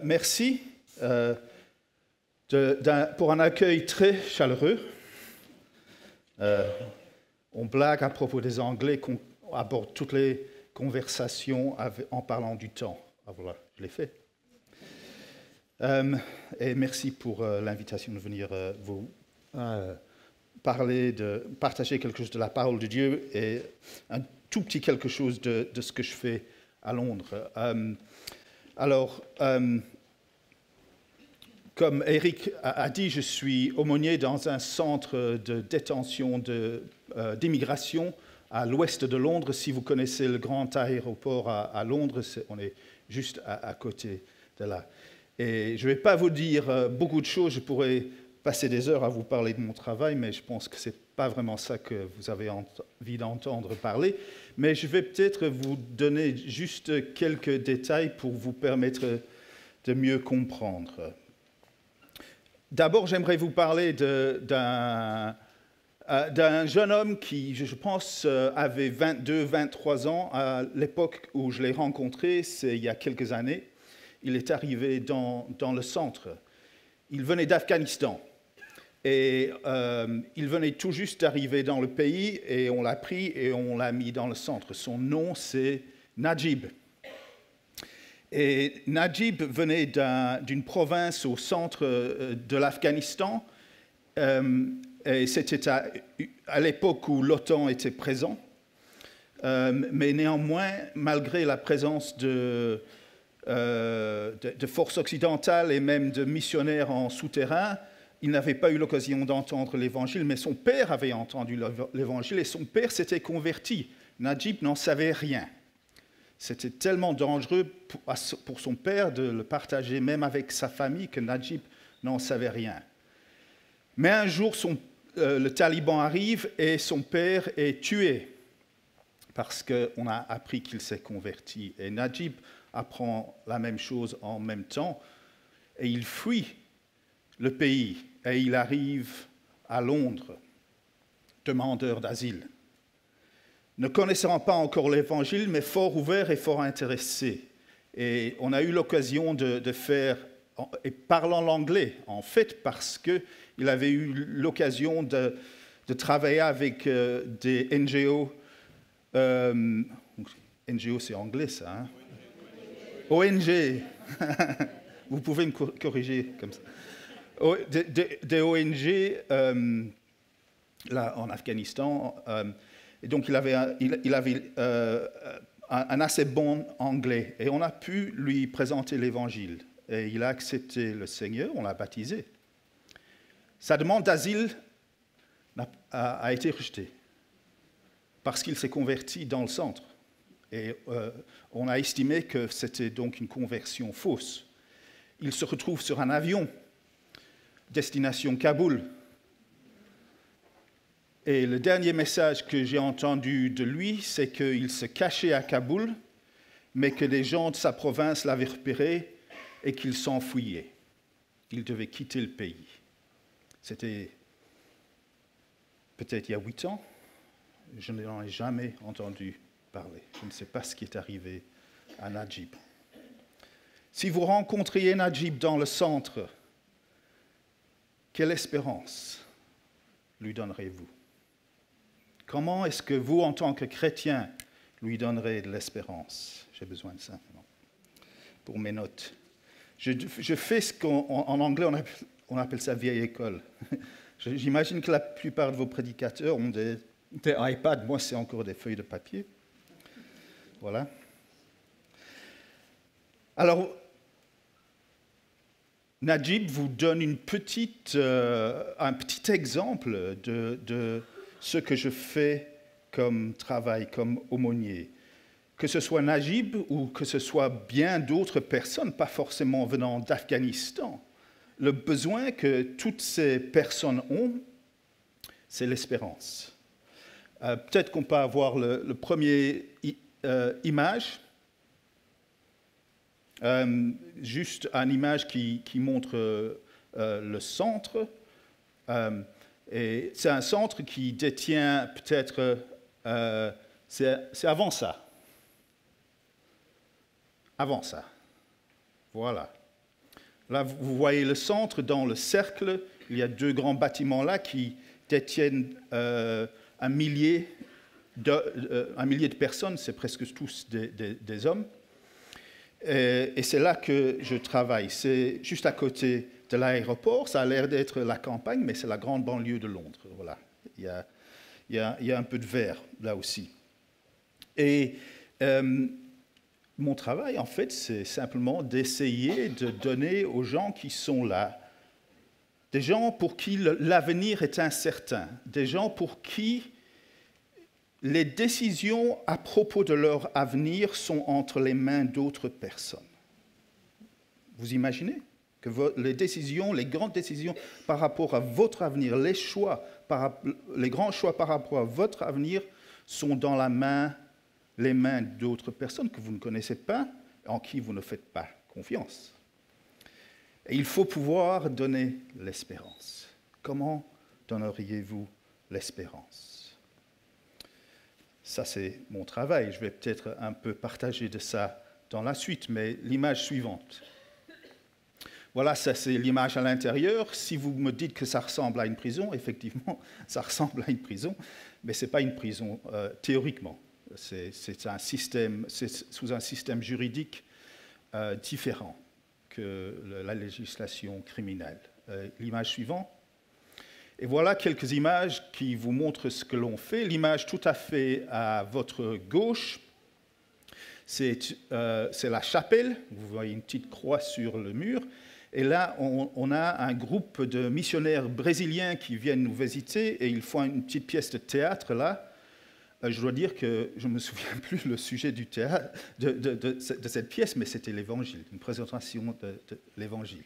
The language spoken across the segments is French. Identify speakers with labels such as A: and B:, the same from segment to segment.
A: Merci pour un accueil très chaleureux. On blague à propos des Anglais qu'on aborde toutes les conversations en parlant du temps. Ah voilà, je l'ai fait. Et merci pour l'invitation de venir vous partager quelque chose de la parole de Dieu et un tout petit quelque chose de ce que je fais à Londres. Comme Eric a dit, je suis aumônier dans un centre de détention d'immigration à l'ouest de Londres. Si vous connaissez le grand aéroport à Londres, on est juste à côté de là. Et je ne vais pas vous dire beaucoup de choses, je pourrais passer des heures à vous parler de mon travail, mais je pense que ce n'est pas vraiment ça que vous avez envie d'entendre parler. Mais je vais peut-être vous donner juste quelques détails pour vous permettre de mieux comprendre. D'abord, j'aimerais vous parler d'un jeune homme qui, je pense, avait 22, 23 ans à l'époque où je l'ai rencontré, c'est il y a quelques années. Il est arrivé dans le centre. Il venait d'Afghanistan. Et il venait tout juste d'arriver dans le pays et on l'a pris et on l'a mis dans le centre. Son nom, c'est Najib. Et Najib venait d'une province au centre de l'Afghanistan. Et c'était à l'époque où l'OTAN était présent. Mais néanmoins, malgré la présence de forces occidentales et même de missionnaires en souterrain, il n'avait pas eu l'occasion d'entendre l'Évangile, mais son père avait entendu l'Évangile et son père s'était converti. Najib n'en savait rien. C'était tellement dangereux pour son père de le partager même avec sa famille que Najib n'en savait rien. Mais un jour, le taliban arrive et son père est tué parce qu'on a appris qu'il s'est converti. Et Najib apprend la même chose en même temps et il fuit le pays et il arrive à Londres, demandeur d'asile. Ne connaissant pas encore l'Évangile, mais fort ouvert et fort intéressé. Et on a eu l'occasion de faire, et parlant l'anglais, en fait, parce qu'il avait eu l'occasion de travailler avec des NGO. NGO, c'est anglais, ça, hein? ONG. Vous pouvez me corriger comme ça. Des ONG là, en Afghanistan. Et donc, il avait un assez bon anglais. Et on a pu lui présenter l'Évangile. Et il a accepté le Seigneur, on l'a baptisé. Sa demande d'asile a été rejetée parce qu'il s'est converti dans le centre. Et on a estimé que c'était donc une conversion fausse. Il se retrouve sur un avion, destination Kaboul. Et le dernier message que j'ai entendu de lui, c'est qu'il se cachait à Kaboul, mais que les gens de sa province l'avaient repéré et qu'il s'enfuyait. Il devait quitter le pays. C'était peut-être il y a 8 ans. Je n'en ai jamais entendu parler. Je ne sais pas ce qui est arrivé à Najib. Si vous rencontriez Najib dans le centre, quelle espérance lui donnerez-vous? Comment est-ce que vous, en tant que chrétien, lui donnerez de l'espérance? J'ai besoin de ça maintenant, pour mes notes. Je fais ce qu'en anglais, on appelle ça vieille école. J'imagine que la plupart de vos prédicateurs ont des iPads. Moi, c'est encore des feuilles de papier. Voilà. Alors, Najib vous donne un petit exemple de ce que je fais comme travail, comme aumônier. Que ce soit Najib ou que ce soit bien d'autres personnes, pas forcément venant d'Afghanistan, le besoin que toutes ces personnes ont, c'est l'espérance. Peut-être qu'on peut avoir le premier image. Juste une image qui montre le centre. Et c'est un centre qui détient peut-être... c'est avant ça. Avant ça. Voilà. Là, vous voyez le centre, dans le cercle, il y a 2 grands bâtiments là qui détiennent un millier de personnes, c'est presque tous des hommes. Et c'est là que je travaille. C'est juste à côté de l'aéroport. Ça a l'air d'être la campagne, mais c'est la grande banlieue de Londres. Voilà. Il y a un peu de vert là aussi. Et mon travail, en fait, c'est simplement d'essayer de donner aux gens qui sont là, des gens pour qui l'avenir est incertain, des gens pour qui les décisions à propos de leur avenir sont entre les mains d'autres personnes. Vous imaginez que les décisions, les grandes décisions par rapport à votre avenir, les grands choix par rapport à votre avenir sont dans les mains d'autres personnes que vous ne connaissez pas, en qui vous ne faites pas confiance. Et il faut pouvoir donner l'espérance. Comment donneriez-vous l'espérance ? Ça, c'est mon travail. Je vais peut-être un peu partager de ça dans la suite, mais l'image suivante. Voilà, ça c'est l'image à l'intérieur. Si vous me dites que ça ressemble à une prison, effectivement, ça ressemble à une prison, mais ce n'est pas une prison théoriquement. C'est sous un système juridique différent que la législation criminelle. L'image suivante. Et voilà quelques images qui vous montrent ce que l'on fait. L'image tout à fait à votre gauche, c'est la chapelle. Vous voyez une petite croix sur le mur. Et là, on a un groupe de missionnaires brésiliens qui viennent nous visiter et ils font une petite pièce de théâtre là. Je dois dire que je ne me souviens plus le sujet du théâtre, de cette pièce, mais c'était l'Évangile, une présentation de l'Évangile.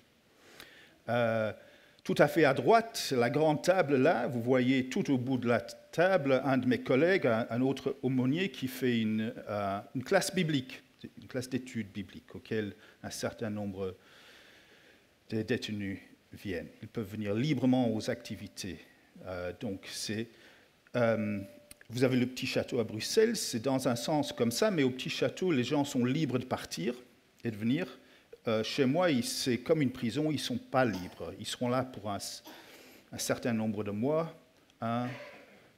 A: Tout à fait à droite, la grande table là, vous voyez tout au bout de la table un de mes collègues, un autre aumônier qui fait une classe biblique, une classe d'études bibliques auquel un certain nombre de détenus viennent. Ils peuvent venir librement aux activités. Vous avez le petit château à Bruxelles, c'est dans un sens comme ça, mais au petit château, les gens sont libres de partir et de venir. Chez moi, c'est comme une prison, ils ne sont pas libres. Ils seront là pour un certain nombre de mois, 1,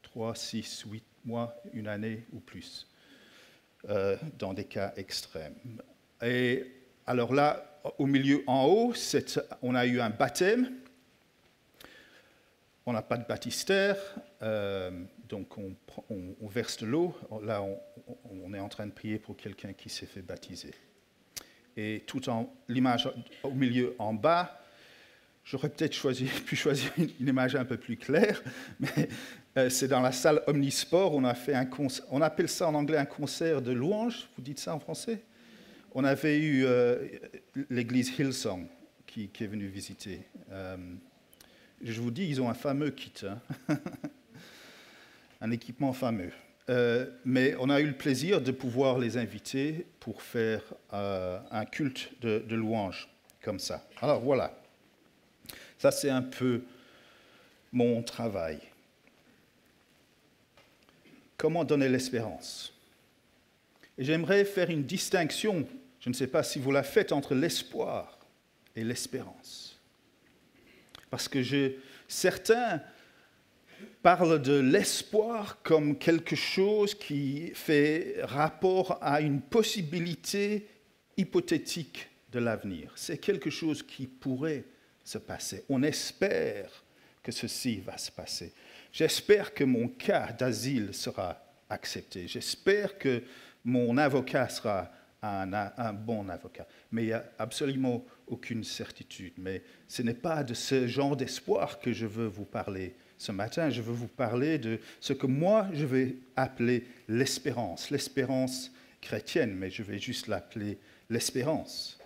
A: 3, 6, 8 mois, une année ou plus, dans des cas extrêmes. Et alors là, au milieu, en haut, on a eu un baptême. On n'a pas de baptistère, donc on verse de l'eau. Là, on est en train de prier pour quelqu'un qui s'est fait baptiser. Et l'image au milieu en bas, j'aurais peut-être pu choisir une image un peu plus claire, mais c'est dans la salle Omnisport, on appelle ça en anglais un concert de louanges, vous dites ça en français? On avait eu l'église Hillsong qui est venue visiter. Je vous dis, ils ont un fameux kit, hein. Un équipement fameux. Mais on a eu le plaisir de pouvoir les inviter pour faire un culte de louange comme ça. Alors voilà, ça c'est un peu mon travail. Comment donner l'espérance? Et j'aimerais faire une distinction, je ne sais pas si vous la faites, entre l'espoir et l'espérance. Parce que certains parlent de l'espoir comme quelque chose qui fait rapport à une possibilité hypothétique de l'avenir. C'est quelque chose qui pourrait se passer. On espère que ceci va se passer. J'espère que mon cas d'asile sera accepté. J'espère que mon avocat sera un bon avocat. Mais il n'y a absolument aucune certitude. Mais ce n'est pas de ce genre d'espoir que je veux vous parler ce matin. Je veux vous parler de ce que moi, je vais appeler l'espérance chrétienne, mais je vais juste l'appeler l'espérance.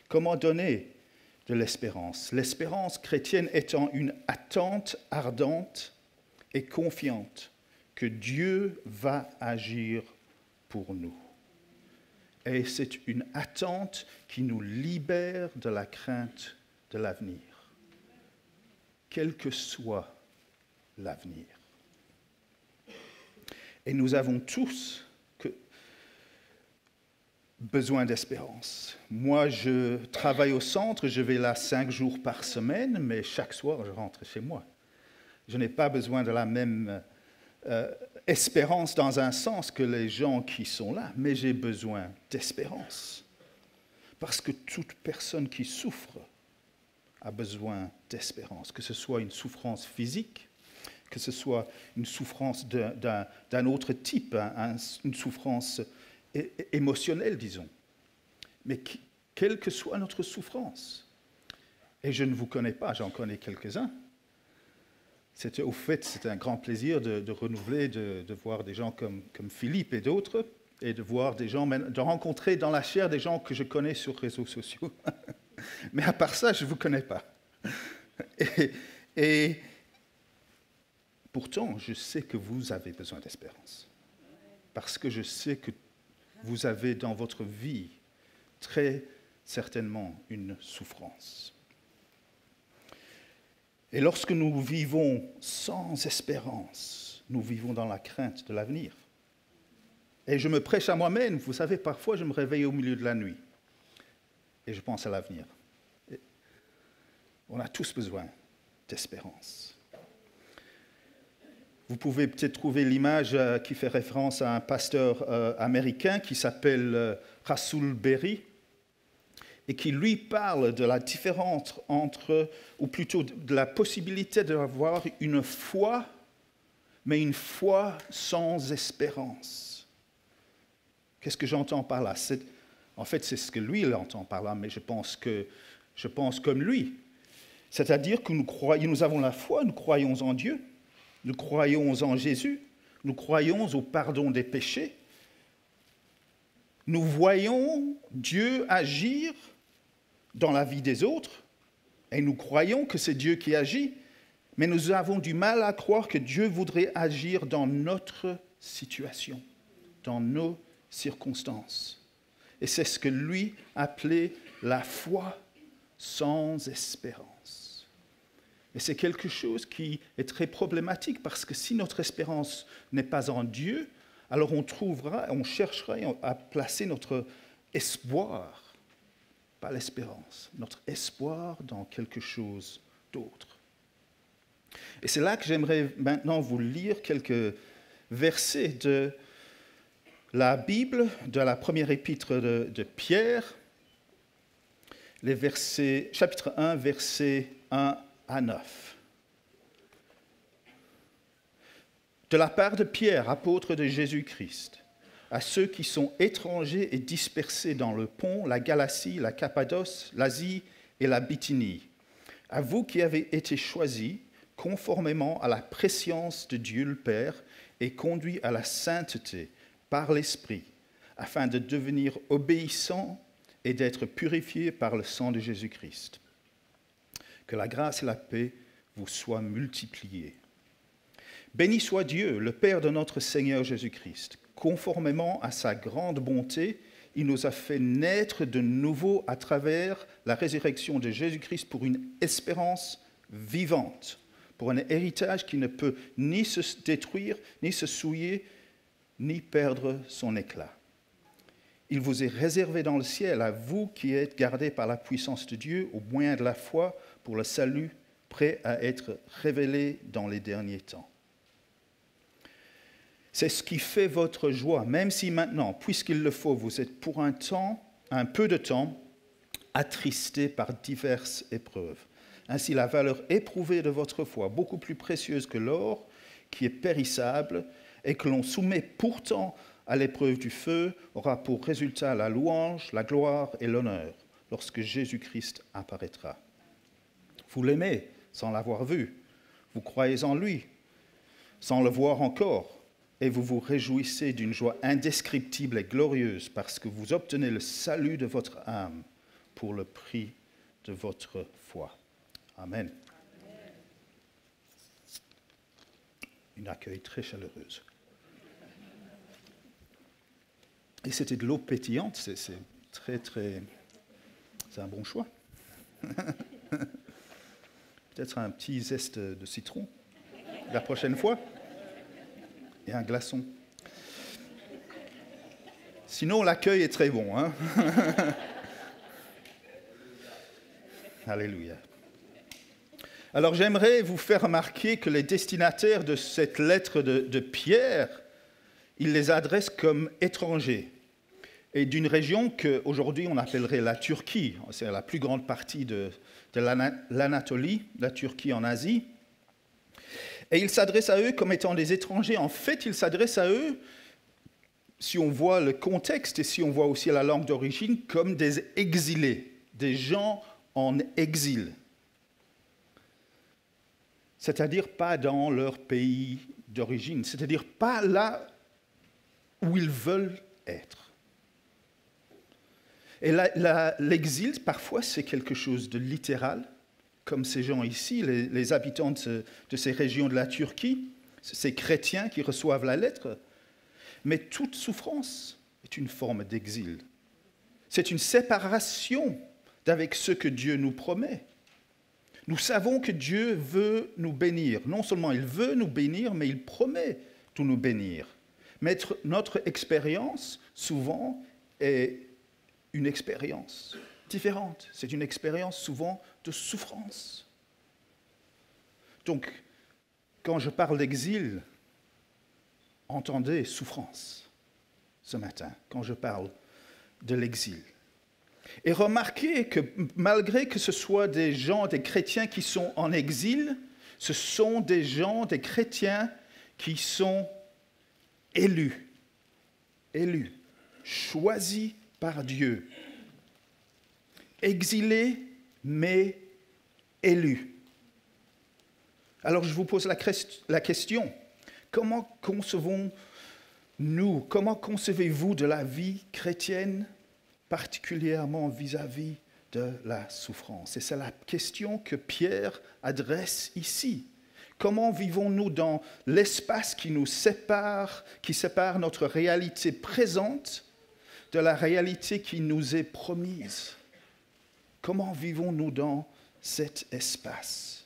A: Comment donner de l'espérance? L'espérance chrétienne étant une attente ardente et confiante que Dieu va agir pour nous. Et c'est une attente qui nous libère de la crainte de l'avenir, quel que soit l'avenir. Et nous avons tous besoin d'espérance. Moi, je travaille au centre, je vais là 5 jours par semaine, mais chaque soir, je rentre chez moi. Je n'ai pas besoin de la même espérance dans un sens que les gens qui sont là, mais j'ai besoin d'espérance. Parce que toute personne qui souffre a besoin d'espérance, que ce soit une souffrance physique, que ce soit une souffrance d'un autre type, une souffrance émotionnelle, disons. Mais quelle que soit notre souffrance, et je ne vous connais pas, j'en connais quelques-uns, c'était un grand plaisir de renouveler, de voir des gens comme Philippe et d'autres, et de voir des gens, de rencontrer dans la chair des gens que je connais sur les réseaux sociaux. Mais à part ça, je ne vous connais pas. Et pourtant, je sais que vous avez besoin d'espérance. Parce que je sais que vous avez dans votre vie très certainement une souffrance. Et lorsque nous vivons sans espérance, nous vivons dans la crainte de l'avenir. Et je me prêche à moi-même. Vous savez, parfois, je me réveille au milieu de la nuit et je pense à l'avenir. On a tous besoin d'espérance. Vous pouvez peut-être trouver l'image qui fait référence à un pasteur américain qui s'appelle Rasoul Berry et qui lui parle de la différence entre, ou plutôt de la possibilité d'avoir une foi, mais une foi sans espérance. Qu'est-ce que j'entends par là? En fait, c'est ce que lui il entend par là, mais je pense comme lui. C'est-à-dire que nous avons la foi, nous croyons en Dieu, nous croyons en Jésus, nous croyons au pardon des péchés. Nous voyons Dieu agir dans la vie des autres et nous croyons que c'est Dieu qui agit, mais nous avons du mal à croire que Dieu voudrait agir dans notre situation, dans nos circonstances. Et c'est ce que lui appelait la foi sans espérance. Et c'est quelque chose qui est très problématique parce que si notre espérance n'est pas en Dieu, alors on cherchera à placer notre espoir, pas l'espérance, notre espoir dans quelque chose d'autre. Et c'est là que j'aimerais maintenant vous lire quelques versets de la Bible, de la première épître de Pierre, les versets, chapitre 1, versets 1 à 9. De la part de Pierre, apôtre de Jésus-Christ, à ceux qui sont étrangers et dispersés dans le Pont, la Galatie, la Cappadoce, l'Asie et la Bithynie, à vous qui avez été choisis conformément à la prescience de Dieu le Père et conduits à la sainteté par l'Esprit, afin de devenir obéissants et d'être purifiés par le sang de Jésus-Christ. Que la grâce et la paix vous soient multipliées. Béni soit Dieu, le Père de notre Seigneur Jésus-Christ. Conformément à sa grande bonté, il nous a fait naître de nouveau à travers la résurrection de Jésus-Christ pour une espérance vivante, pour un héritage qui ne peut ni se détruire, ni se souiller, ni perdre son éclat. Il vous est réservé dans le ciel, à vous qui êtes gardés par la puissance de Dieu, au moyen de la foi, pour le salut, prêt à être révélé dans les derniers temps. C'est ce qui fait votre joie, même si maintenant, puisqu'il le faut, vous êtes pour un peu de temps, attristés par diverses épreuves. Ainsi, la valeur éprouvée de votre foi, beaucoup plus précieuse que l'or, qui est périssable, et que l'on soumet pourtant à l'épreuve du feu, aura pour résultat la louange, la gloire et l'honneur, lorsque Jésus-Christ apparaîtra. Vous l'aimez sans l'avoir vu, vous croyez en lui sans le voir encore, et vous vous réjouissez d'une joie indescriptible et glorieuse parce que vous obtenez le salut de votre âme pour le prix de votre foi. Amen. Une accueil très chaleureuse. Et c'était de l'eau pétillante, c'est un bon choix. Peut-être un petit zeste de citron la prochaine fois. Et un glaçon. Sinon, l'accueil est très bon. Hein. Alléluia. Alors, j'aimerais vous faire remarquer que les destinataires de cette lettre de Pierre, il les adresse comme étrangers et d'une région qu'aujourd'hui on appellerait la Turquie. C'est la plus grande partie de l'Anatolie, la Turquie en Asie. Et il s'adresse à eux comme étant des étrangers. En fait, il s'adresse à eux, si on voit le contexte et si on voit aussi la langue d'origine, comme des exilés, des gens en exil. C'est-à-dire pas dans leur pays d'origine, c'est-à-dire pas là où ils veulent être. Et l'exil, parfois, c'est quelque chose de littéral, comme ces gens ici, les habitants de ces régions de la Turquie, ces chrétiens qui reçoivent la lettre. Mais toute souffrance est une forme d'exil. C'est une séparation d'avec ce que Dieu nous promet. Nous savons que Dieu veut nous bénir. Non seulement il veut nous bénir, mais il promet de nous bénir. Mais notre expérience, souvent, est une expérience différente. C'est une expérience souvent de souffrance. Donc, quand je parle d'exil, entendez souffrance ce matin, quand je parle de l'exil. Et remarquez que malgré que ce soit des gens, des chrétiens qui sont en exil, ce sont des gens, des chrétiens qui sont élus, choisis par Dieu, exilés mais élus. Alors je vous pose la question, comment concevons-nous, comment concevez-vous de la vie chrétienne, particulièrement vis-à-vis de la souffrance? Et c'est la question que Pierre adresse ici. Comment vivons-nous dans l'espace qui nous sépare, qui sépare notre réalité présente de la réalité qui nous est promise? Comment vivons-nous dans cet espace?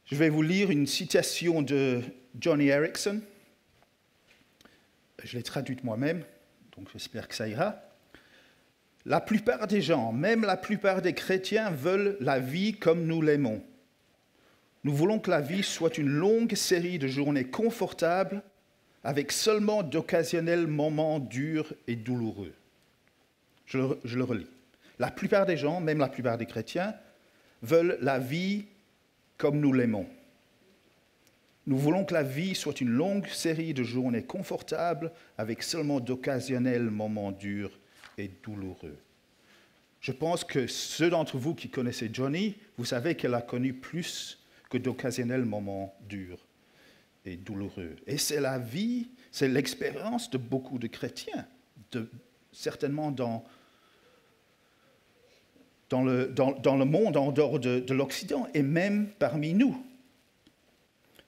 A: Je vais vous lire une citation de Johnny Erickson. Je l'ai traduite moi-même, donc j'espère que ça ira. La plupart des gens, même la plupart des chrétiens, veulent la vie comme nous l'aimons. Nous voulons que la vie soit une longue série de journées confortables avec seulement d'occasionnels moments durs et douloureux. Je le relis. La plupart des gens, même la plupart des chrétiens, veulent la vie comme nous l'aimons. Nous voulons que la vie soit une longue série de journées confortables avec seulement d'occasionnels moments durs et douloureux. Je pense que ceux d'entre vous qui connaissez Johnny, vous savez qu'elle a connu plus que d'occasionnels moments durs et douloureux. Et c'est la vie, c'est l'expérience de beaucoup de chrétiens, certainement dans le monde en dehors de l'Occident et même parmi nous.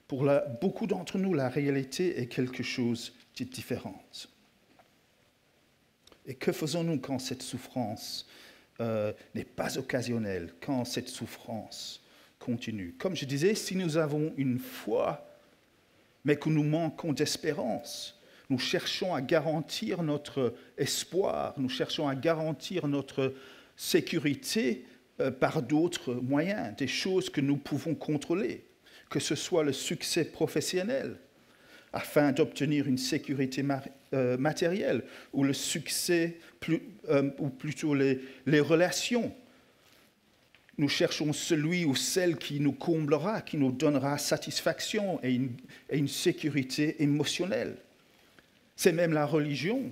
A: Pour beaucoup d'entre nous, la réalité est quelque chose de différent. Et que faisons-nous quand cette souffrance n'est pas occasionnelle, quand cette souffrance continue? Comme je disais, si nous avons une foi, mais que nous manquons d'espérance, nous cherchons à garantir notre espoir, nous cherchons à garantir notre sécurité par d'autres moyens, des choses que nous pouvons contrôler, que ce soit le succès professionnel, afin d'obtenir une sécurité matérielle, ou le succès, ou plutôt les relations. Nous cherchons celui ou celle qui nous comblera, qui nous donnera satisfaction et une sécurité émotionnelle. C'est même la religion.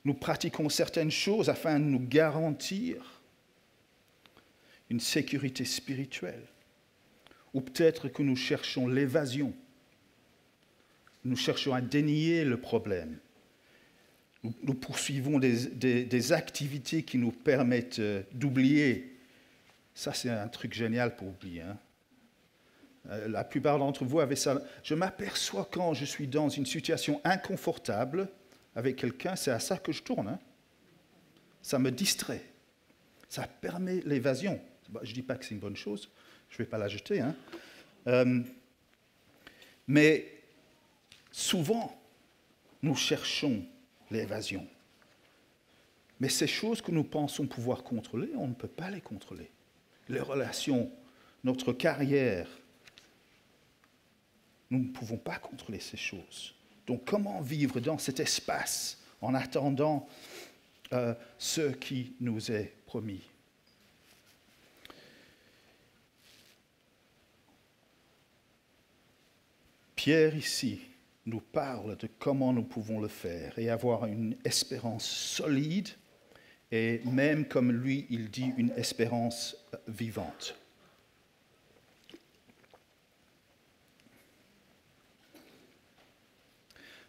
A: Nous pratiquons certaines choses afin de nous garantir une sécurité spirituelle. Ou peut-être que nous cherchons l'évasion. Nous cherchons à dénier le problème. Nous poursuivons des activités qui nous permettent d'oublier. Ça, c'est un truc génial pour oublier. Hein? La plupart d'entre vous avaient ça. Je m'aperçois quand je suis dans une situation inconfortable avec quelqu'un, c'est à ça que je tourne. Hein? Ça me distrait. Ça permet l'évasion. Je ne dis pas que c'est une bonne chose. Je ne vais pas la jeter. Hein? Mais souvent, nous cherchons l'évasion. Mais ces choses que nous pensons pouvoir contrôler, on ne peut pas les contrôler. Les relations, notre carrière, nous ne pouvons pas contrôler ces choses. Donc comment vivre dans cet espace en attendant ce qui nous est promis? Pierre ici nous parle de comment nous pouvons le faire et avoir une espérance solide et même, comme lui, il dit, une espérance vivante.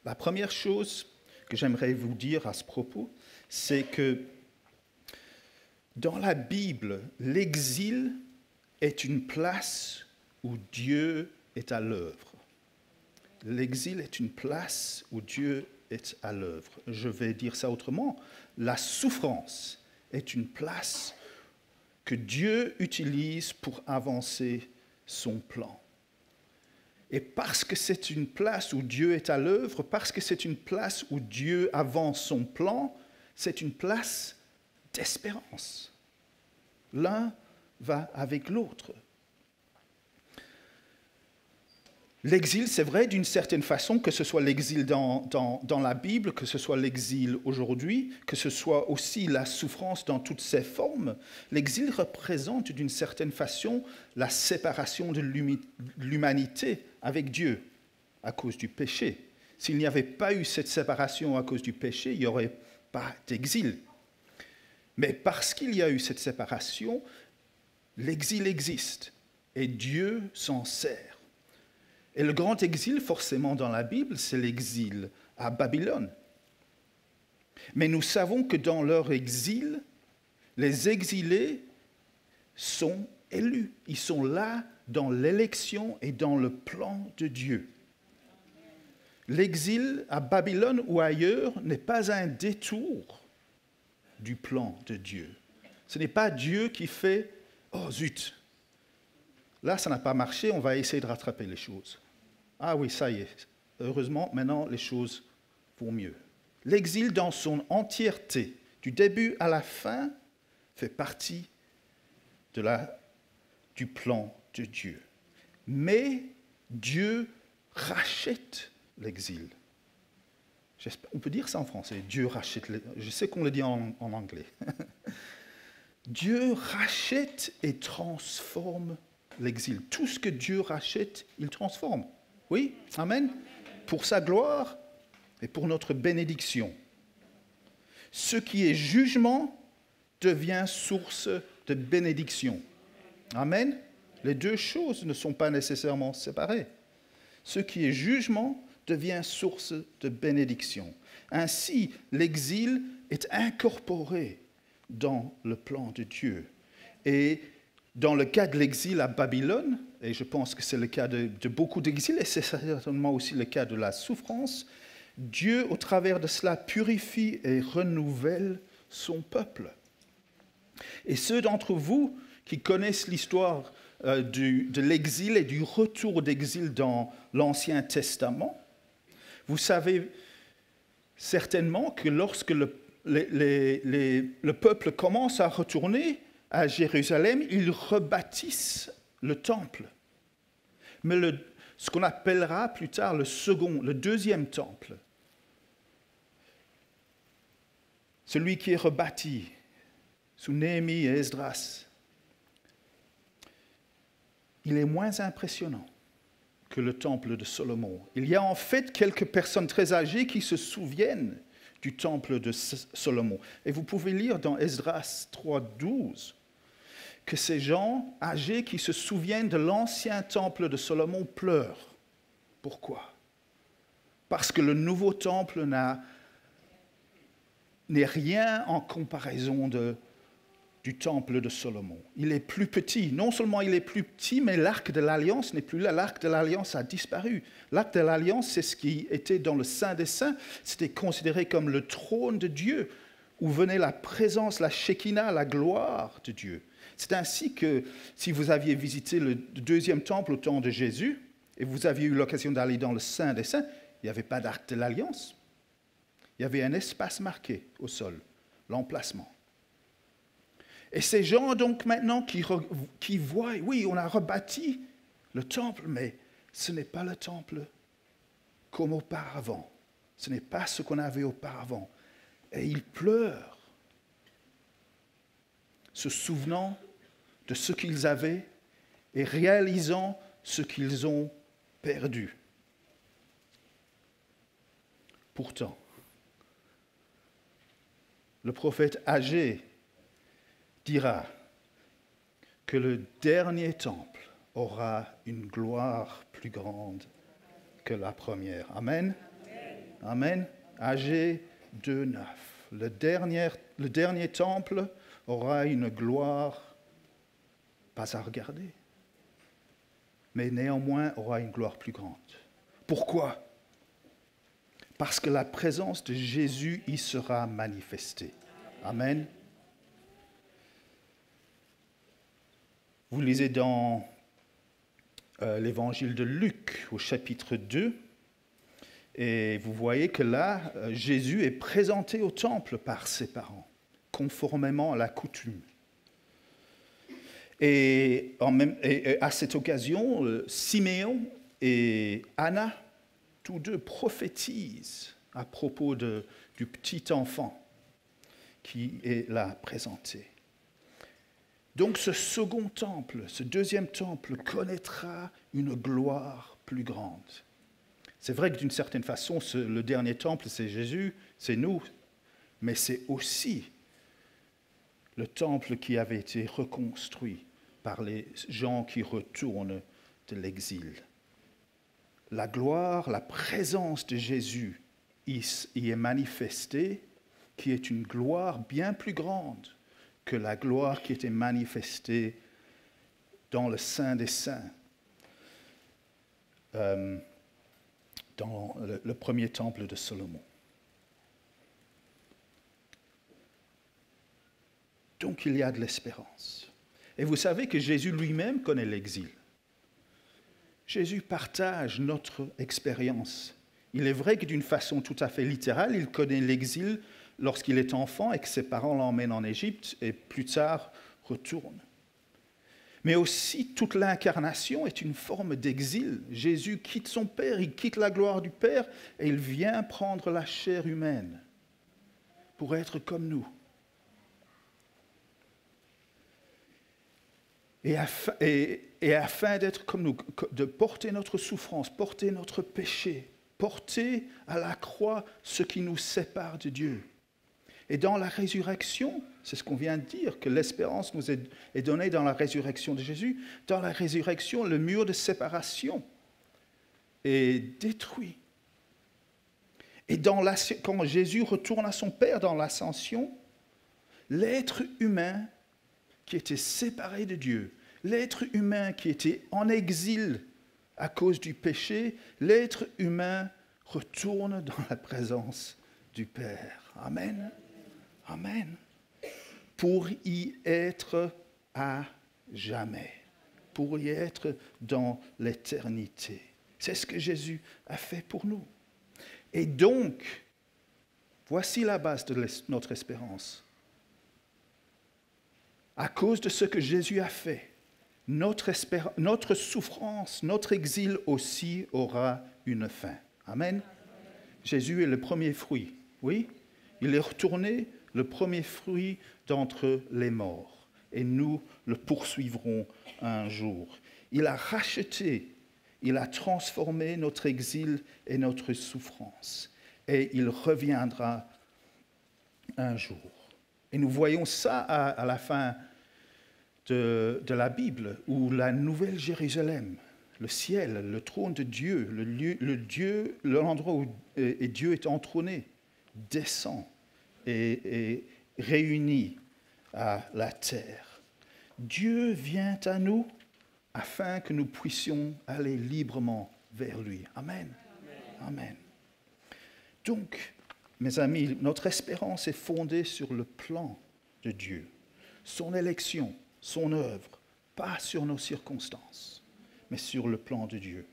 A: La première chose que j'aimerais vous dire à ce propos, c'est que dans la Bible, l'exil est une place où Dieu est à l'œuvre. L'exil est une place où Dieu est à l'œuvre. Je vais dire ça autrement. La souffrance est une place que Dieu utilise pour avancer son plan. Et parce que c'est une place où Dieu est à l'œuvre, parce que c'est une place où Dieu avance son plan, c'est une place d'espérance. L'un va avec l'autre. L'exil, c'est vrai d'une certaine façon, que ce soit l'exil dans la Bible, que ce soit l'exil aujourd'hui, que ce soit aussi la souffrance dans toutes ses formes. L'exil représente d'une certaine façon la séparation de l'humanité avec Dieu à cause du péché. S'il n'y avait pas eu cette séparation à cause du péché, il n'y aurait pas d'exil. Mais parce qu'il y a eu cette séparation, l'exil existe et Dieu s'en sert. Et le grand exil, forcément, dans la Bible, c'est l'exil à Babylone. Mais nous savons que dans leur exil, les exilés sont élus. Ils sont là dans l'élection et dans le plan de Dieu. L'exil à Babylone ou ailleurs n'est pas un détour du plan de Dieu. Ce n'est pas Dieu qui fait « Oh zut, là ça n'a pas marché, on va essayer de rattraper les choses. » Ah oui, ça y est. Heureusement, maintenant, les choses vont mieux. L'exil dans son entièreté, du début à la fin, fait partie du plan de Dieu. Mais Dieu rachète l'exil. On peut dire ça en français, Dieu rachète l'exil. Je sais qu'on le dit en anglais. Dieu rachète et transforme l'exil. Tout ce que Dieu rachète, il transforme. Oui, amen. Pour sa gloire et pour notre bénédiction. Ce qui est jugement devient source de bénédiction. Amen. Les deux choses ne sont pas nécessairement séparées. Ce qui est jugement devient source de bénédiction. Ainsi, l'exil est incorporé dans le plan de Dieu. Et dans le cas de l'exil à Babylone, et je pense que c'est le cas de beaucoup d'exils, et c'est certainement aussi le cas de la souffrance, Dieu, au travers de cela, purifie et renouvelle son peuple. Et ceux d'entre vous qui connaissent l'histoire de l'exil et du retour d'exil dans l'Ancien Testament, vous savez certainement que lorsque le peuple commence à retourner à Jérusalem, ils rebâtissent le temple. Mais ce qu'on appellera plus tard le deuxième temple, celui qui est rebâti sous Néhémie et Esdras, il est moins impressionnant que le temple de Salomon. Il y a en fait quelques personnes très âgées qui se souviennent du temple de Salomon. Et vous pouvez lire dans Esdras 3:12 que ces gens âgés qui se souviennent de l'ancien temple de Salomon pleurent. Pourquoi? Parce que le nouveau temple n'est rien en comparaison du temple de Salomon. Il est plus petit. Non seulement il est plus petit, mais l'arc de l'Alliance n'est plus là. L'arc de l'Alliance a disparu. L'arc de l'Alliance, c'est ce qui était dans le Saint des Saints. C'était considéré comme le trône de Dieu, où venait la présence, la Shekinah, la gloire de Dieu. C'est ainsi que si vous aviez visité le deuxième temple au temps de Jésus, et vous aviez eu l'occasion d'aller dans le Saint des Saints, il n'y avait pas d'arc de l'Alliance. Il y avait un espace marqué au sol, l'emplacement. Et ces gens, donc, maintenant, qui voient, oui, on a rebâti le temple, mais ce n'est pas le temple comme auparavant. Ce n'est pas ce qu'on avait auparavant. Et ils pleurent, se souvenant de ce qu'ils avaient et réalisant ce qu'ils ont perdu. Pourtant, le prophète Agé dira que le dernier temple aura une gloire plus grande que la première. Amen. Amen. Agé 2:9. Le dernier temple aura une gloire pas à regarder, mais néanmoins aura une gloire plus grande. Pourquoi ? Parce que la présence de Jésus y sera manifestée. Amen. Vous lisez dans l'évangile de Luc au chapitre 2, et vous voyez que là, Jésus est présenté au temple par ses parents, conformément à la coutume. Et à cette occasion, Siméon et Anna, tous deux prophétisent à propos du petit enfant qui est là présenté. Donc ce second temple, ce deuxième temple connaîtra une gloire plus grande. C'est vrai que d'une certaine façon, le dernier temple, c'est Jésus, c'est nous, mais c'est aussi le temple qui avait été reconstruit par les gens qui retournent de l'exil. La gloire, la présence de Jésus y est manifestée, qui est une gloire bien plus grande que la gloire qui était manifestée dans le Saint des Saints, dans le premier temple de Salomon. Donc il y a de l'espérance. Et vous savez que Jésus lui-même connaît l'exil. Jésus partage notre expérience. Il est vrai que d'une façon tout à fait littérale, il connaît l'exil lorsqu'il est enfant et que ses parents l'emmènent en Égypte et plus tard retournent. Mais aussi, toute l'incarnation est une forme d'exil. Jésus quitte son Père, il quitte la gloire du Père et il vient prendre la chair humaine pour être comme nous. Et afin d'être comme nous, de porter notre souffrance, porter notre péché, porter à la croix ce qui nous sépare de Dieu. Et dans la résurrection, c'est ce qu'on vient de dire, que l'espérance nous est donnée dans la résurrection de Jésus. Dans la résurrection, le mur de séparation est détruit. Et quand Jésus retourne à son Père dans l'ascension, l'être humain qui était séparé de Dieu, l'être humain qui était en exil à cause du péché, l'être humain retourne dans la présence du Père. Amen. Amen. Pour y être à jamais, pour y être dans l'éternité. C'est ce que Jésus a fait pour nous. Et donc, voici la base de notre espérance. À cause de ce que Jésus a fait, notre souffrance, notre exil aussi aura une fin. Amen. Jésus est le premier fruit, oui. Il est retourné le premier fruit d'entre les morts. Et nous le poursuivrons un jour. Il a racheté, il a transformé notre exil et notre souffrance. Et il reviendra un jour. Et nous voyons ça à la fin de la Bible, où la nouvelle Jérusalem, le ciel, le trône de Dieu, l'endroit où Dieu est entrôné, descend et réuni à la terre. Dieu vient à nous afin que nous puissions aller librement vers lui. Amen. Amen. Donc, mes amis, notre espérance est fondée sur le plan de Dieu, son élection, son œuvre, pas sur nos circonstances, mais sur le plan de Dieu.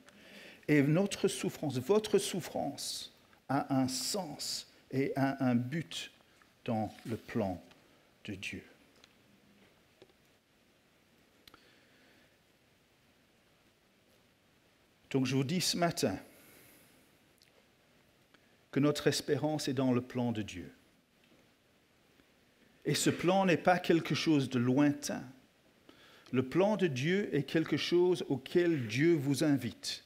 A: Et notre souffrance, votre souffrance, a un sens et a un but dans le plan de Dieu. Donc je vous dis ce matin que notre espérance est dans le plan de Dieu. Et ce plan n'est pas quelque chose de lointain. Le plan de Dieu est quelque chose auquel Dieu vous invite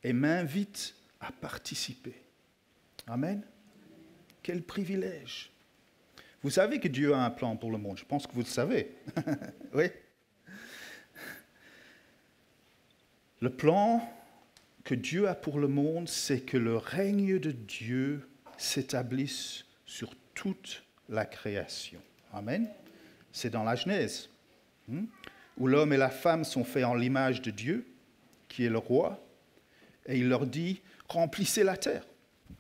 A: et m'invite à participer. Amen. Quel privilège. Vous savez que Dieu a un plan pour le monde. Je pense que vous le savez. Oui. Le plan que Dieu a pour le monde, c'est que le règne de Dieu s'établisse sur toute la création. Amen. C'est dans la Genèse, où l'homme et la femme sont faits en l'image de Dieu, qui est le roi, et il leur dit « remplissez la terre ».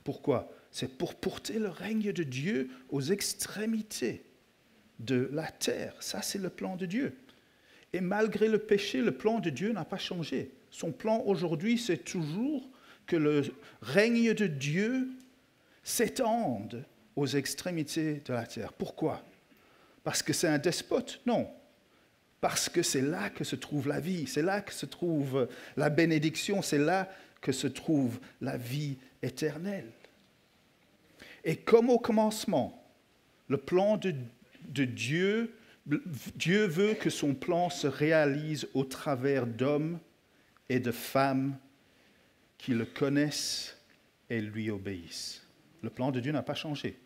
A: Pourquoi ? C'est pour porter le règne de Dieu aux extrémités de la terre. Ça, c'est le plan de Dieu. Et malgré le péché, le plan de Dieu n'a pas changé. Son plan aujourd'hui, c'est toujours que le règne de Dieu s'étende aux extrémités de la terre. Pourquoi ? Parce que c'est un despote ? Non. Parce que c'est là que se trouve la vie, c'est là que se trouve la bénédiction, c'est là que se trouve la vie éternelle. Et comme au commencement, le plan de Dieu, Dieu veut que son plan se réalise au travers d'hommes et de femmes qui le connaissent et lui obéissent. Le plan de Dieu n'a pas changé.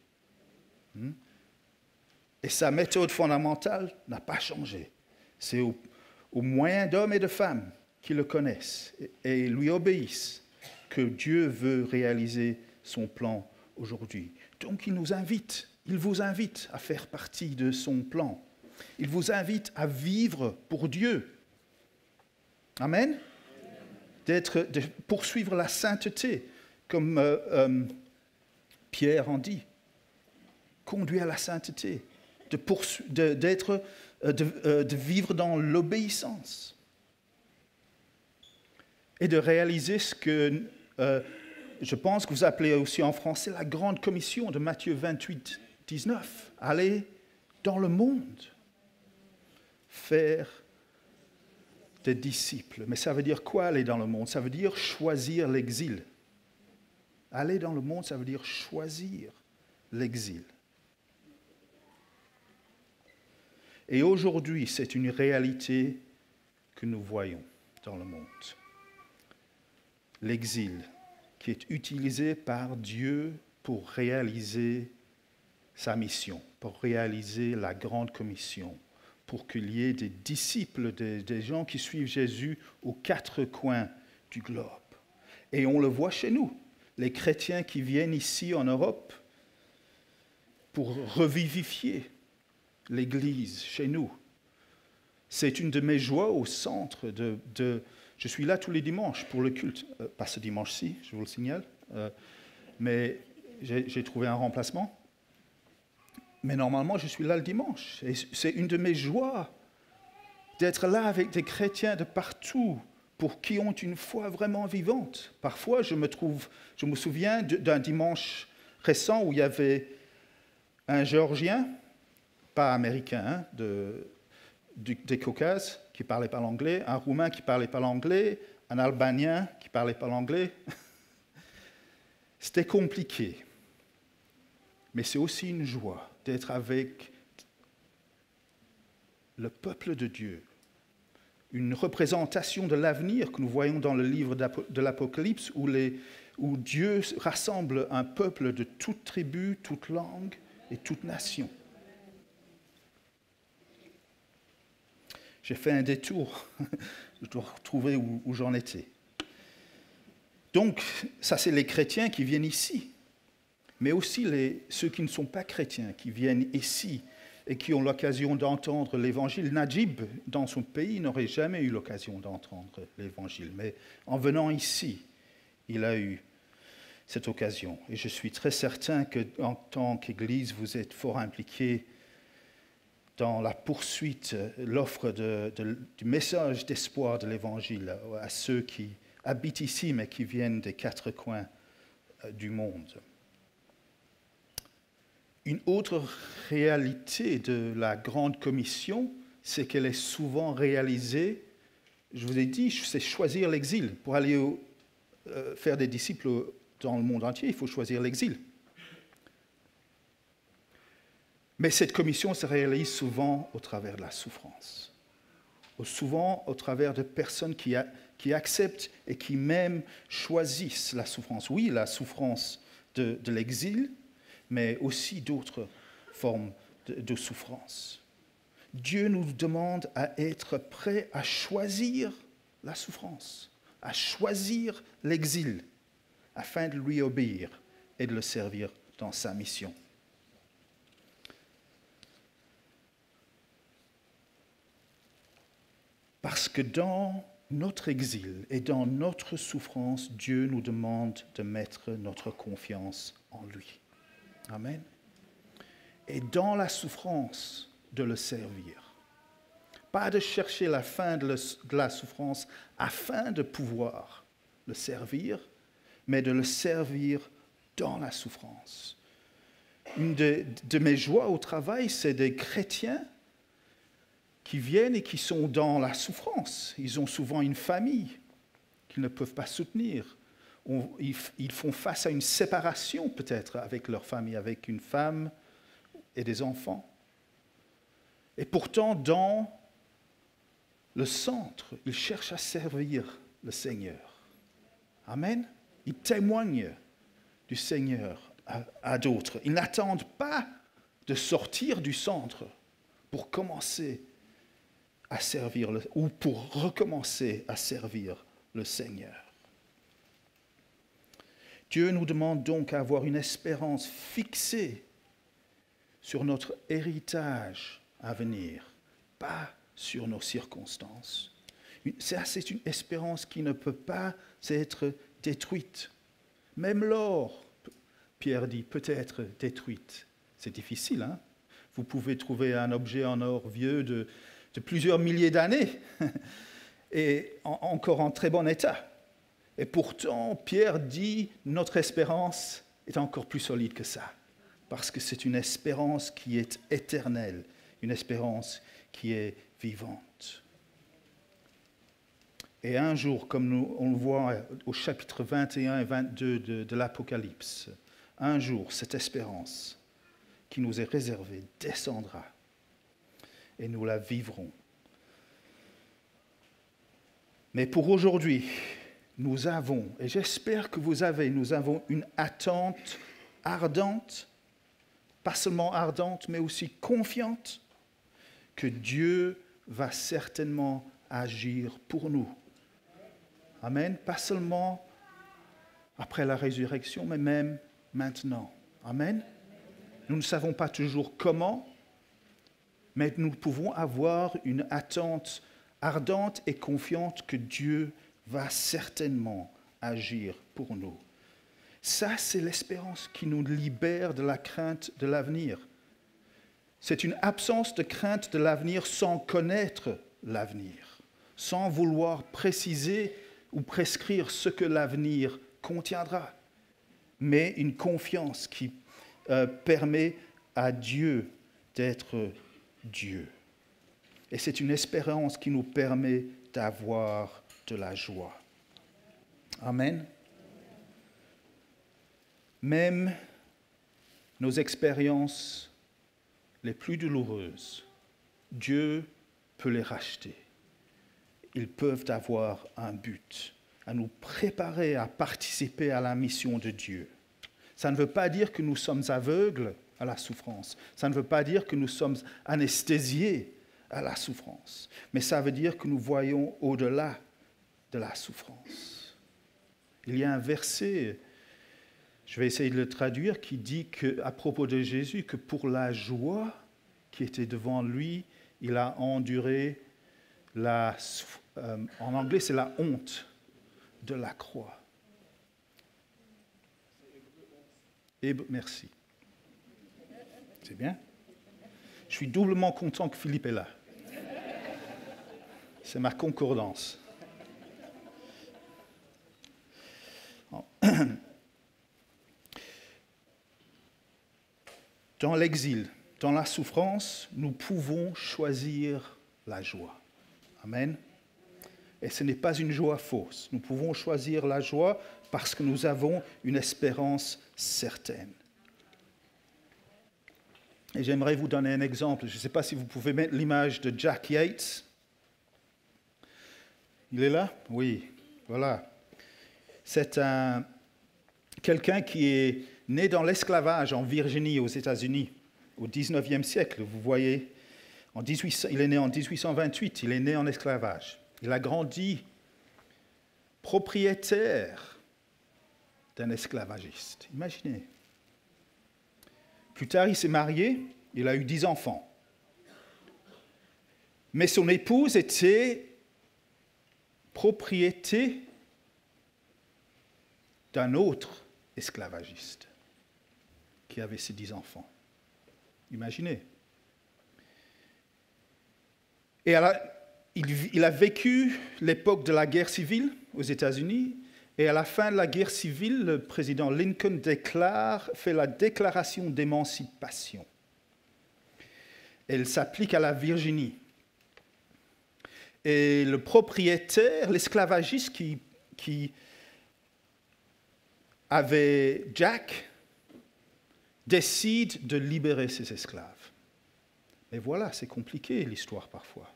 A: Et sa méthode fondamentale n'a pas changé. C'est au moyen d'hommes et de femmes qui le connaissent et lui obéissent que Dieu veut réaliser son plan aujourd'hui. Donc il nous invite, il vous invite à faire partie de son plan. Il vous invite à vivre pour Dieu. Amen. De poursuivre la sainteté, comme Pierre en dit. Conduire à la sainteté, de vivre dans l'obéissance et de réaliser ce que je pense que vous appelez aussi en français la grande commission de Matthieu 28, 19. Aller dans le monde, faire des disciples. Mais ça veut dire quoi aller dans le monde ? Ça veut dire choisir l'exil. Aller dans le monde, ça veut dire choisir l'exil. Et aujourd'hui, c'est une réalité que nous voyons dans le monde. L'exil qui est utilisé par Dieu pour réaliser sa mission, pour réaliser la grande commission, pour qu'il y ait des disciples, des gens qui suivent Jésus aux quatre coins du globe. Et on le voit chez nous, les chrétiens qui viennent ici en Europe pour revivifier l'Église chez nous. C'est une de mes joies au centre je suis là tous les dimanches pour le culte. Pas ce dimanche-ci, je vous le signale, mais j'ai trouvé un remplacement. Mais normalement, je suis là le dimanche. Et c'est une de mes joies d'être là avec des chrétiens de partout pour qui ont une foi vraiment vivante. Parfois, je me souviens d'un dimanche récent où il y avait un Géorgien, pas américain, des Caucases, qui ne parlait pas l'anglais, un Roumain qui ne parlait pas l'anglais, un Albanien qui ne parlait pas l'anglais. C'était compliqué. Mais c'est aussi une joie d'être avec le peuple de Dieu, une représentation de l'avenir que nous voyons dans le livre de l'Apocalypse, où Dieu rassemble un peuple de toute tribu, toute langue et toute nation. J'ai fait un détour, je dois retrouver où j'en étais. Donc, ça c'est les chrétiens qui viennent ici, mais aussi ceux qui ne sont pas chrétiens, qui viennent ici et qui ont l'occasion d'entendre l'Évangile. Najib, dans son pays, n'aurait jamais eu l'occasion d'entendre l'Évangile, mais en venant ici, il a eu cette occasion. Et je suis très certain qu'en tant qu'Église, vous êtes fort impliqués dans la poursuite, l'offre du message d'espoir de l'Évangile à ceux qui habitent ici, mais qui viennent des quatre coins du monde. Une autre réalité de la Grande Commission, c'est qu'elle est souvent réalisée, je vous ai dit, c'est choisir l'exil. Pour aller faire des disciples dans le monde entier, il faut choisir l'exil. Mais cette commission se réalise souvent au travers de la souffrance. Souvent au travers de personnes qui acceptent et qui même choisissent la souffrance. Oui, la souffrance de l'exil, mais aussi d'autres formes de souffrance. Dieu nous demande à être prêts à choisir la souffrance, à choisir l'exil, afin de lui obéir et de le servir dans sa mission. Parce que dans notre exil et dans notre souffrance, Dieu nous demande de mettre notre confiance en lui. Amen. Et dans la souffrance, de le servir. Pas de chercher la fin de la souffrance afin de pouvoir le servir, mais de le servir dans la souffrance. Une de mes joies au travail, c'est des chrétiens qui viennent et qui sont dans la souffrance. Ils ont souvent une famille qu'ils ne peuvent pas soutenir. Ils font face à une séparation peut-être avec leur famille, avec une femme et des enfants. Et pourtant, dans le centre, ils cherchent à servir le Seigneur. Amen. Ils témoignent du Seigneur à d'autres. Ils n'attendent pas de sortir du centre pour commencer à servir ou pour recommencer à servir le Seigneur. Dieu nous demande donc d'avoir une espérance fixée sur notre héritage à venir, pas sur nos circonstances. C'est une espérance qui ne peut pas être détruite. Même l'or, Pierre dit, peut être détruite. C'est difficile, hein? Vous pouvez trouver un objet en or vieux de plusieurs milliers d'années et encore en très bon état. Et pourtant, Pierre dit, notre espérance est encore plus solide que ça, parce que c'est une espérance qui est éternelle, une espérance qui est vivante. Et un jour, comme on le voit au chapitre 21 et 22 de l'Apocalypse, un jour, cette espérance qui nous est réservée descendra et nous la vivrons. Mais pour aujourd'hui, nous avons, et j'espère que nous avons une attente ardente, pas seulement ardente, mais aussi confiante, que Dieu va certainement agir pour nous. Amen. Pas seulement après la résurrection, mais même maintenant. Amen. Nous ne savons pas toujours comment, mais nous pouvons avoir une attente ardente et confiante que Dieu va certainement agir pour nous. Ça, c'est l'espérance qui nous libère de la crainte de l'avenir. C'est une absence de crainte de l'avenir sans connaître l'avenir, sans vouloir préciser ou prescrire ce que l'avenir contiendra, mais une confiance qui permet à Dieu d'être Dieu. Et c'est une espérance qui nous permet d'avoir de la joie. Amen. Même nos expériences les plus douloureuses, Dieu peut les racheter. Ils peuvent avoir un but, à nous préparer à participer à la mission de Dieu. Ça ne veut pas dire que nous sommes aveugles à la souffrance. Ça ne veut pas dire que nous sommes anesthésiés à la souffrance. Mais ça veut dire que nous voyons au-delà de la souffrance. Il y a un verset, je vais essayer de le traduire, qui dit à propos de Jésus que pour la joie qui était devant lui, il a enduré en anglais c'est la honte de la croix. Merci. C'est bien. Je suis doublement content que Philippe est là. C'est ma concordance. dans l'exil, dans la souffrance, nous pouvons choisir la joie. Amen. Et ce n'est pas une joie fausse. Nous pouvons choisir la joie parce que nous avons une espérance certaine. Et j'aimerais vous donner un exemple. Je ne sais pas si vous pouvez mettre l'image de Jack Yates. Il est là? Oui, voilà. C'est quelqu'un qui est né dans l'esclavage en Virginie, aux États-Unis, au 19e siècle. Vous voyez, il est né en 1828, il est né en esclavage. Il a grandi propriétaire d'un esclavagiste. Imaginez. Plus tard, il s'est marié, il a eu 10 enfants. Mais son épouse était propriété d'un autre esclavagiste qui avait ses 10 enfants. Imaginez. Et il a vécu l'époque de la guerre civile aux États-Unis, et à la fin de la guerre civile, le président Lincoln fait la déclaration d'émancipation. Elle s'applique à la Virginie. Et le propriétaire, l'esclavagiste qui avait Jack, décide de libérer ses esclaves. Mais voilà, c'est compliqué l'histoire parfois.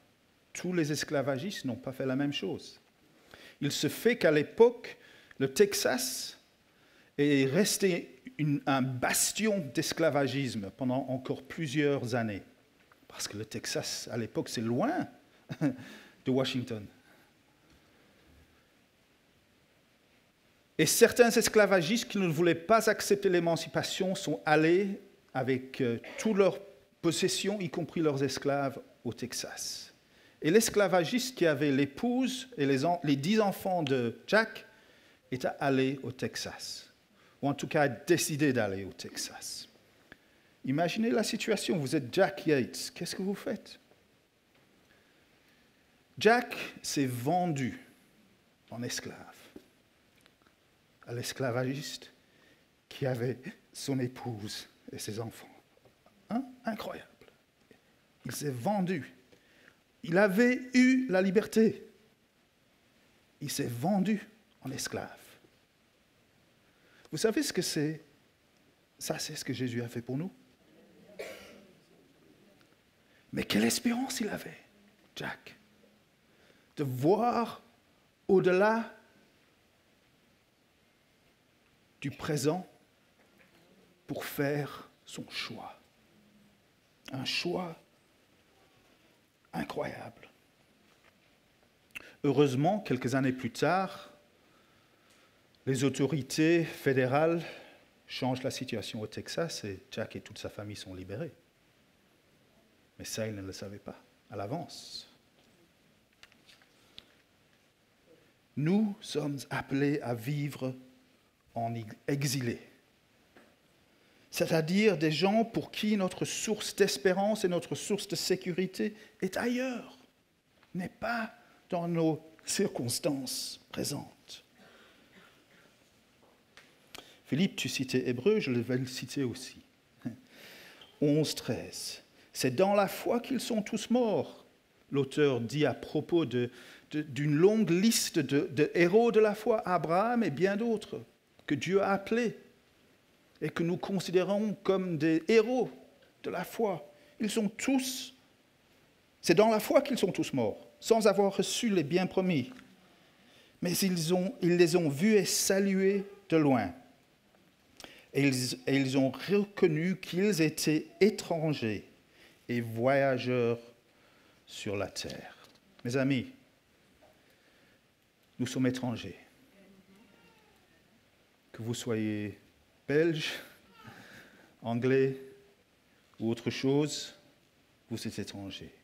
A: Tous les esclavagistes n'ont pas fait la même chose. Il se fait qu'à l'époque, le Texas est resté un bastion d'esclavagisme pendant encore plusieurs années. Parce que le Texas, à l'époque, c'est loin de Washington. Et certains esclavagistes qui ne voulaient pas accepter l'émancipation sont allés avec toutes leurs possessions, y compris leurs esclaves, au Texas. Et l'esclavagiste qui avait l'épouse et les 10 enfants de Jack est allé au Texas, ou en tout cas a décidé d'aller au Texas. Imaginez la situation, vous êtes Jack Yates, qu'est-ce que vous faites? Jack s'est vendu en esclave à l'esclavagiste qui avait son épouse et ses enfants. Hein? Incroyable. Il s'est vendu. Il avait eu la liberté. Il s'est vendu en esclave. Vous savez ce que c'est? Ça, c'est ce que Jésus a fait pour nous. Mais quelle espérance il avait, Jack, de voir au-delà du présent pour faire son choix. Un choix incroyable. Heureusement, quelques années plus tard, les autorités fédérales changent la situation au Texas et Jack et toute sa famille sont libérés. Mais ça, ils ne le savaient pas à l'avance. Nous sommes appelés à vivre en exilés, c'est-à-dire des gens pour qui notre source d'espérance et notre source de sécurité est ailleurs, n'est pas dans nos circonstances présentes. Philippe, tu citais Hébreu, je vais le citer aussi. 11-13. C'est dans la foi qu'ils sont tous morts. L'auteur dit à propos d'une longue liste de héros de la foi, Abraham et bien d'autres, que Dieu a appelés et que nous considérons comme des héros de la foi. C'est dans la foi qu'ils sont tous morts, sans avoir reçu les biens promis. Mais ils les ont vus et salués de loin. Et ils ont reconnu qu'ils étaient étrangers et voyageurs sur la terre. Mes amis, nous sommes étrangers. Que vous soyez belge, anglais ou autre chose, vous êtes étrangers.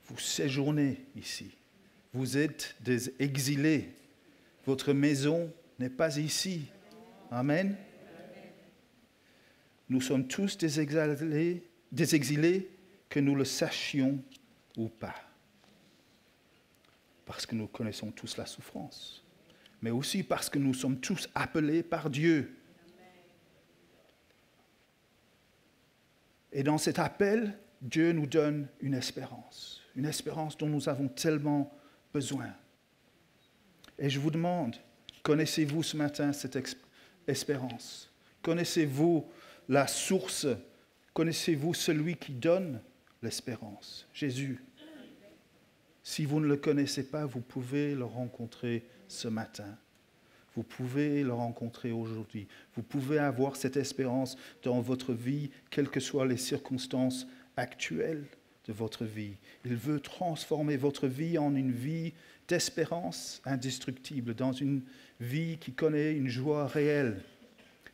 A: Vous séjournez ici. Vous êtes des exilés. Votre maison n'est pas ici. Amen. Nous sommes tous des exilés, que nous le sachions ou pas. Parce que nous connaissons tous la souffrance. Mais aussi parce que nous sommes tous appelés par Dieu. Et dans cet appel, Dieu nous donne une espérance dont nous avons tellement besoin. Et je vous demande, connaissez-vous ce matin cette espérance? Connaissez-vous la source? Connaissez-vous celui qui donne l'espérance? Jésus. Si vous ne le connaissez pas, vous pouvez le rencontrer ce matin. Vous pouvez le rencontrer aujourd'hui. Vous pouvez avoir cette espérance dans votre vie, quelles que soient les circonstances actuelles de votre vie. Il veut transformer votre vie en une vie d'espérance indestructible, dans une vie qui connaît une joie réelle,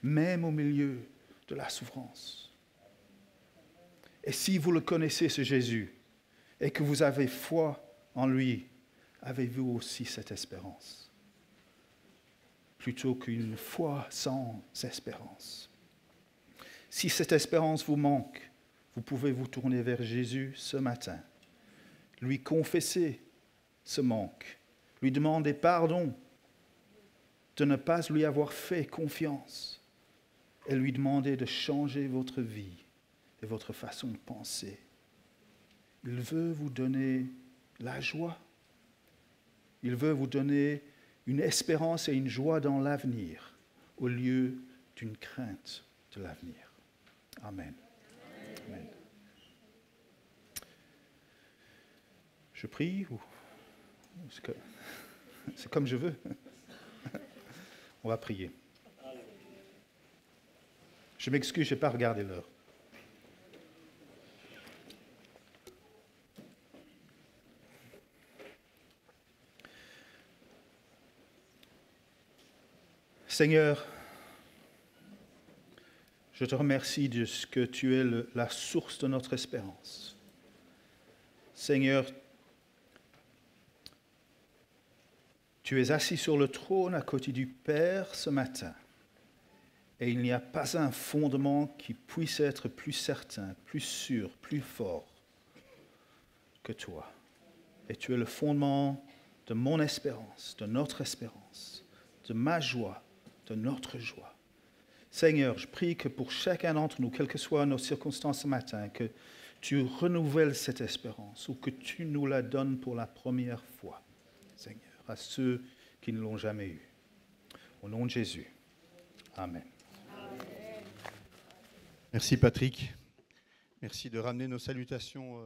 A: même au milieu de la souffrance. Et si vous le connaissez, ce Jésus, et que vous avez foi en lui, avez-vous aussi cette espérance? Plutôt qu'une foi sans espérance. Si cette espérance vous manque, vous pouvez vous tourner vers Jésus ce matin, lui confesser ce manque, lui demander pardon de ne pas lui avoir fait confiance et lui demander de changer votre vie et votre façon de penser. Il veut vous donner la joie. Il veut vous donner une espérance et une joie dans l'avenir au lieu d'une crainte de l'avenir. Amen. Amen. Je prie ou c'est comme je veux. On va prier. Je m'excuse, je n'ai pas regardé l'heure. Seigneur, je te remercie de ce que tu es la source de notre espérance. Seigneur, tu es assis sur le trône à côté du Père ce matin, et il n'y a pas un fondement qui puisse être plus certain, plus sûr, plus fort que toi. Et tu es le fondement de mon espérance, de notre espérance, de ma joie, de notre joie. Seigneur, je prie que pour chacun d'entre nous, quelles que soient nos circonstances ce matin, que tu renouvelles cette espérance ou que tu nous la donnes pour la première fois, Seigneur, à ceux qui ne l'ont jamais eu. Au nom de Jésus. Amen.
B: Merci Patrick. Merci de ramener nos salutations